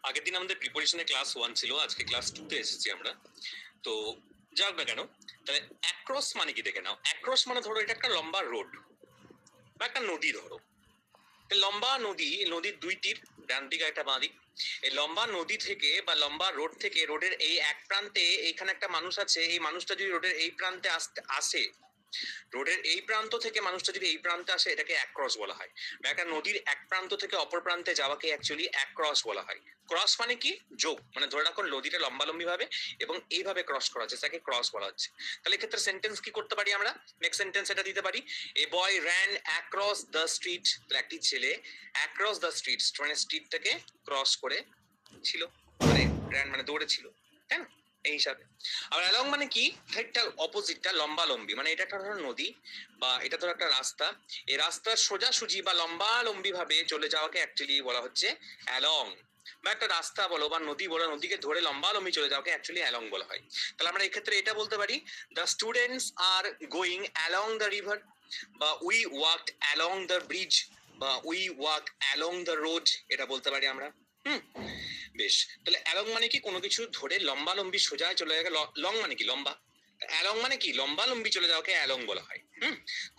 আগের দিন আমাদের প্রিপারেশনে ক্লাস 1 ছিল, আজকে ক্লাস 2 তে এসেছি আমরা। তো যাক না কেন, তাহলে অ্যাক্রস মানে কি দেখে নাও। অ্যাক্রস মানে ধরো এটা একটা লম্বা রোড বা একটা নদী ধরো। লম্বা নদী, নদীর দুই তীর, ডান দিক একটা বাঁ দিক। এই লম্বা নদী থেকে বা লম্বা রোড থেকে রোডের এই এক প্রান্তে এইখানে একটা মানুষ আছে, এই মানুষটা যদি রোডের এই প্রান্তে আসে, রোডের এই প্রান্ত থেকে মানুষটা যদি এই প্রান্তে আসে, এটাকে অ্যাক্রস বলা হয়। বা একটা নদীর এক প্রান্ত থেকে অপর প্রান্তে যাওয়াকে অ্যাকচুয়ালি অ্যাক্রস বলা হয়। ক্রস মানে কি? যোগ, মানে ধরে রাখুন নদীটা লম্বালম্বি ভাবে এবং এইভাবে ক্রস করা হচ্ছে, তাকে ক্রস বলা হচ্ছে। তাহলে এক্ষেত্রে সেন্টেন্স কি করতে পারি আমরা? নেক্সট সেন্টেন্স এটা দিতে পারি, এ বয় র্যান অ্যাক্রস দ্য স্ট্রিট। একটি ছেলে অ্যাক্রস দ্য স্ট্রিট, মানে স্ট্রিটটাকে ক্রস করে ছিল, মানে র্যান মানে দৌড়েছিল, তাই না? এই হিসাবে। আর অ্যালং মানে কি? একটা অপোজিটটা লম্বালম্বি, মানে এটা একটা ধরো নদী বা এটা ধরো একটা রাস্তা, এই রাস্তার সোজাসুজি বা লম্বালম্বি ভাবে চলে যাওয়াকে অ্যাকচুয়ালি বলা হচ্ছে অ্যালং। বা একটা রাস্তা বলো বা নদী বলো, নদীকে ধরে লম্বালম্বি চলে যাওয়াকে অ্যাকচুয়ালি অ্যালং বলা হয়। তাহলে আমরা এক্ষেত্রে এটা বলতে পারি, the students are going along the river, বা we walked along the bridge, বা we walk along the road, এটা বলতে পারি আমরা। বেশ, তাহলে অ্যালং মানে কি? কোনো কিছু ধরে লম্বালম্বি সোজা চলে যাওয়াকে লং মানে কি? লম্বা। অ্যালং মানে কি? লম্বালম্বি চলে যাওয়াকে অ্যালং বলা হয়।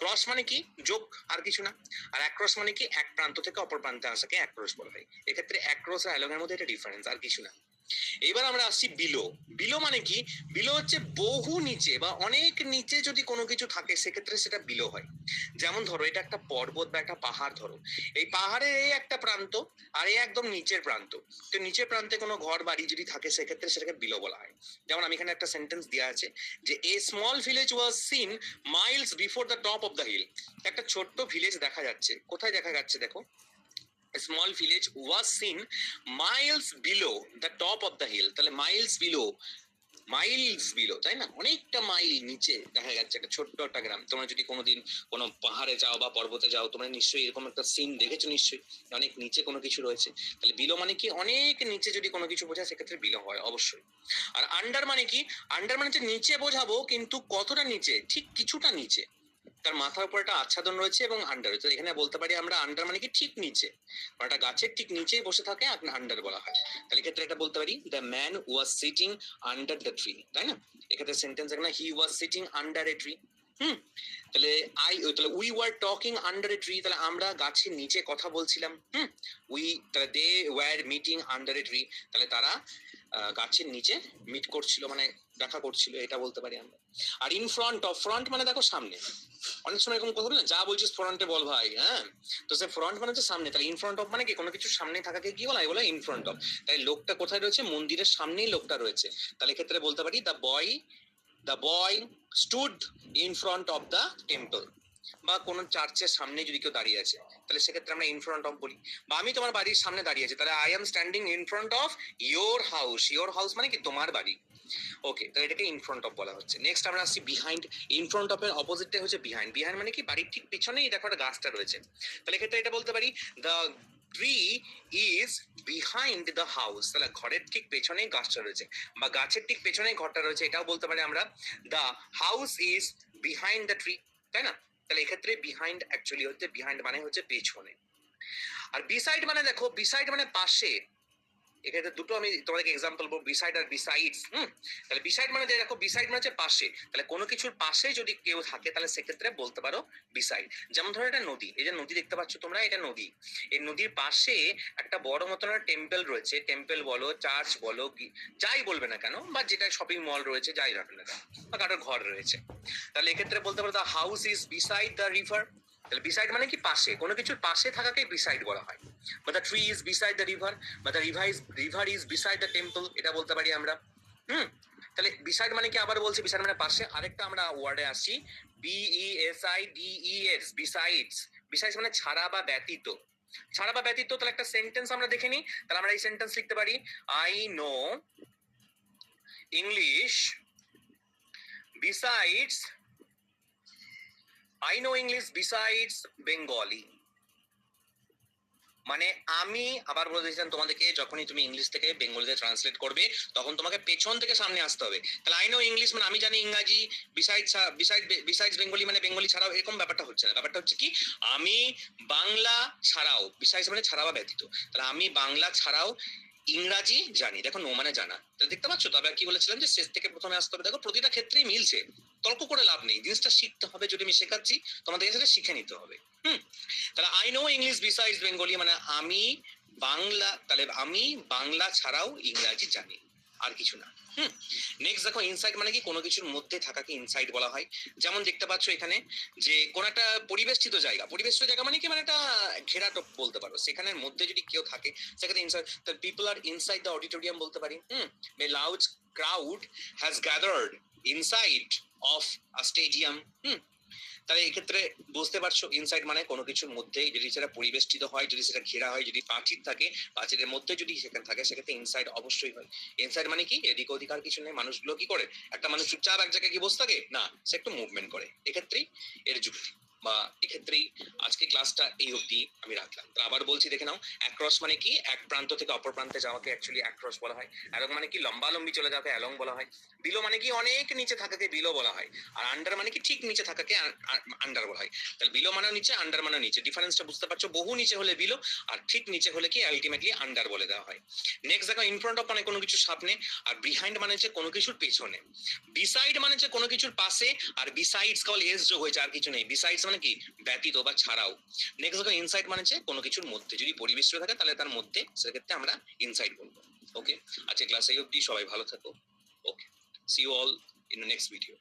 ক্রস মানে কি? যোগ, আর কিছু না। আর অ্যাক্রস মানে কি? এক প্রান্ত থেকে অপর প্রান্তে আসাকে অ্যাক্রস বলা হয়। এক্ষেত্রে অ্যাক্রস আর অ্যালং এর মধ্যে একটা ডিফারেন্স, আর কিছু না। এবার আমরা আসছি বিলো। বিলো মানে কি? বিলো হচ্ছে বহু নিচে বা অনেক নিচে যদি কোনো কিছু থাকে, সেক্ষেত্রে সেটা বিলো হয়। যেমন ধরো এটা একটা পর্বত বা একটা পাহাড় ধরো, এই পাহাড়ের এই একটা প্রান্ত আর এই একদম নিচের প্রান্ত, তো নিচের প্রান্তে কোনো ঘর বাড়ি যদি থাকে, সেক্ষেত্রে সেটাকে বিলো বলা হয়। যেমন আমি এখানে একটা সেন্টেন্স দেওয়া আছে যে a small village was seen miles before the top of the hill. একটা ছোট্ট ভিলেজ দেখা যাচ্ছে, কোথায় দেখা যাচ্ছে দেখো, small village was seen miles below the top of the hill. তাহলে মাইলস বিলো, মাইলস বিলো, তাই না? অনেকটা মাইল নিচে দেখা যাচ্ছে একটা ছোট্ট একটা গ্রাম। তোমরা যদি কোনোদিন কোনো পাহাড়ে যাও বা পর্বতে যাও, তোমরা নিশ্চয়ই এরকম একটা সিন দেখেছো, নিশ্চয়ই অনেক নিচে কোনো কিছু রয়েছে। তাহলে বিলো মানে কি? অনেক নিচে যদি কোনো কিছু বোঝায়, সেক্ষেত্রে বিলো হয় অবশ্যই। আর আন্ডার মানে কি? আন্ডার মানে হচ্ছে নিচে বোঝাবো, কিন্তু কতটা নিচে? ঠিক কিছুটা নিচে, তার মাথার উপর একটা আচ্ছাদন রয়েছে এবং আন্ডার রয়েছে। এখানে বলতে পারি আমরা আন্ডার মানে কি? ঠিক নিচে, একটা গাছের ঠিক নিচেই বসে থাকে আন্ডার বলা হয়। তাহলে ক্ষেত্রে এটা বলতে পারি, the man was sitting under the tree, তাই না? এক্ষেত্রে সেন্টেন্স এখানে he was sitting under a tree. তাহলে তাহলে we were talking under a tree, তাহলে আমরা গাছের নিচে কথা বলছিলাম। উই, তাহলে they were meeting under a tree, তাহলে তারা গাছের নিচে মিট করছিল, মানে দেখা করছিল, এটা বলতে পারি আমরা। আর ইন ফ্রন্ট অফ, ফ্রন্ট মানে দেখো সামনে। অনেক সময় এরকম কথা বলে না, যা বলছিস ফ্রন্টে বল ভাই, হ্যাঁ? তো সে ফ্রন্ট মানে হচ্ছে সামনে, তাহলে ইন ফ্রন্ট অফ মানে কি? কোনো কিছু সামনে থাকাকে কি বলা হয়? বলে ইন ফ্রন্ট অফ। তাই লোকটা কোথায় রয়েছে? মন্দিরের সামনেই লোকটা রয়েছে। তাহলে এক্ষেত্রে বলতে পারি, the boy stood in front of the temple. বা কোনো চার্চের সামনে যদি কেউ দাঁড়িয়ে আছে, তাহলে সেক্ষেত্রে আমরা ইন ফ্রন্ট অফ বলি। বা আমি তোমার বাড়ির সামনে দাঁড়িয়ে আছি, তাহলে I am standing in front of your house. Your house মানে কি? তোমার বাড়ি। ওকে, তো এটাকে ইন ফ্রন্ট অফ বলা হচ্ছে। নেক্সট আমরা আসছি বিহাইন্ড। ইন ফ্রন্ট অফ এর অপোজিটটা হচ্ছে বিহাইন্ড। বিহাইন্ড মানে কি? বাড়ির ঠিক পিছনেই দেখো একটা গাছটা রয়েছে। তাহলে এক্ষেত্রে এটা বলতে পারি, the tree is behind the house. তাহলে ঘরের ঠিক পেছনেই গাছটা রয়েছে, বা গাছের ঠিক পেছনেই ঘরটা রয়েছে, এটাও বলতে পারি আমরা, the house is behind the tree, তাই না? তাহলে এক্ষেত্রে বিহাইন্ড অ্যাকচুয়ালি হচ্ছে, বিহাইন্ড মানে হচ্ছে পেছনে। আর বিসাইড মানে দেখো, বিসাইড মানে পাশে। এখানে দুটো আমি তোমাদেরকে এক্সাম্পল বলবো, বিসাইড আর বিসাইডস। তাহলে বিসাইড মানে দেখো, বিসাইড মানে হচ্ছে পাশে। তাহলে কোনো কিছুর পাশে যদি কেউ থাকে, তাহলে সেক্ষেত্রে বলতে পারো বিসাইড। যেমন ধরো এটা নদী, এই যে নদী দেখতে পাচ্ছ তোমরা, এটা নদী। এই নদীর পাশে একটা বড় মতন টেম্পল রয়েছে। টেম্পল বলো, চার্চ বলো, যাই বলবে না কেন, বা যেটা শপিং মল রয়েছে, যাই রাখবে না কেন, বা কারোর ঘর রয়েছে, তাহলে এক্ষেত্রে বলতে পারো, the house is beside the river. তাহলে বিসাইড মানে কি? পাশে, কোনো কিছুর পাশে থাকাকে বিসাইড বলা হয়। বা the tree is beside the river, বা the river is beside the temple, এটা বলতে পারি আমরা। তাহলে বিসাইড মানে কি? আবার বলছি, বিসাইড মানে পাশে। আরেকটা আমরা ওয়ার্ডে আসি, BESIDES, বিসাইডস। বিসাইডস মানে ছাড়া বা ব্যতীত। ছাড়া বা ব্যতীত। তাহলে একটা সেন্টেন্স আমরা দেখে নিই। তাহলে আমরা এই সেন্টেন্স লিখতে পারি, I know English besides, I know English besides Bengali. মানে আমি, আবার বলে দিয়েছিলাম তোমাদেরকে, যখনই তুমি ইংলিশ থেকে বেঙ্গলিতে ট্রান্সলেট করবে, তখন তোমাকে পেছন থেকে সামনে আসতে হবে। তাহলে আই নো ইংলিশ মানে আমি জানি ইংরাজি, বিসাইডস বেঙ্গলি মানে বেঙ্গলি ছাড়াও, এরকম ব্যাপারটা হচ্ছে না। ব্যাপারটা হচ্ছে কি? আমি বাংলা ছাড়াও, বিসাইডস মানে ছাড়া বা ব্যতীত, তাহলে আমি বাংলা ছাড়াও ইংরাজি জানি, দেখো নো মানে জানা, তাহলে দেখতে পাচ্ছ। তবে কি বলেছিলাম যে শেষ থেকে প্রথমে আসতে হবে। দেখো প্রতিটা ক্ষেত্রেই মিলছে, তর্ক করে লাভ নেই, জিনিসটা শিখতে হবে। যদি আমি শেখাচ্ছি তোমাদের সেটা শিখে নিতে হবে। তাহলে I know English besides Bengali, মানে আমি বাংলা, তাহলে আমি বাংলা ছাড়াও ইংরাজি জানি, আর কিছু না। নেক্সট দেখো ইনসাইড মানে কি, কোনো কিছুর মধ্যে থাকাকে ইনসাইড বলা হয়। যেমন দেখতে পাচ্ছ এখানে যে কোন একটা পরিবেষ্টিত জায়গা, পরিবেষ্টিত জায়গা মানে কি, মানে একটা ঘেরা টপ বলতে পারো, সেখানের মধ্যে যদি কেউ থাকে সেখানে inside, the people are inside the auditorium বলতে পারি। A loud crowd has gathered inside of a stadium. তাহলে এক্ষেত্রে বুঝতে পারছো ইনসাইড মানে কোনো কিছুর মধ্যে যদি সেটা পরিবেষ্টিত হয়, যদি সেটা ঘেরা হয়, যদি প্রাচীর থাকে, প্রাচীরের মধ্যে যদি সেখানে থাকে, সেক্ষেত্রে ইনসাইড অবশ্যই হয়। ইনসাইড মানে কি, এদিক ওদিক আর কিছু নেই। মানুষগুলো কি করে, একটা মানুষ চুপচাপ এক জায়গায় কি বসে থাকে না, সে একটু মুভমেন্ট করে, এক্ষেত্রেই এর যুক্তি, বা এক্ষেত্রেই আজকে ক্লাসটা এই অবধি আমি রাখলাম। তো আবার বলছি দেখে নাও, অ্যাক্রস মানে কি, এক প্রান্ত থেকে অপর প্রান্তে যাওয়াকে অ্যাকচুয়ালি অ্যাক্রস বলা হয়। অ্যালং মানে কি, লম্বালম্বি চলে যাওয়াকে অ্যালং বলা হয়। বিলো মানে কি, অনেক নিচে থাকাকে বিলো বলা হয়। আর আন্ডার মানে কি, ঠিক নিচে থাকাকে আন্ডার বলা হয়। তাহলে বিলো মানেও নিচে, আন্ডার মানেও নিচে, ডিফারেন্সটা বুঝতে পারছো। বহু নিচে হলে বিলো, আর ঠিক নিচে হলে কি আলটিমেটলি আন্ডার বলে দেওয়া হয়। নেক্সট দেখো, ইন ফ্রন্ট অফ মানে কোনো কিছুর সামনে, আর বিহাইন্ড মানে হচ্ছে কোনো কিছুর পেছনে। বিসাইড মানে হচ্ছে কোনো কিছুর পাশে, আর বিসাইডস কেবল এস যোগ হয়েছে, আর কিছু নেই। বিসাইডস মানে কি, ব্যতীত বা ছাড়াও। নেক্সট দেখো ইনসাইড মানে হচ্ছে কোনো কিছুর মধ্যে, যদি পরিবেশ থাকে তাহলে তার মধ্যে, সেক্ষেত্রে আমরা ইনসাইড বলবো। ওকে, আজকে ক্লাস এই অবধি, সবাই ভালো থাকো। Okay, see you all in the next video.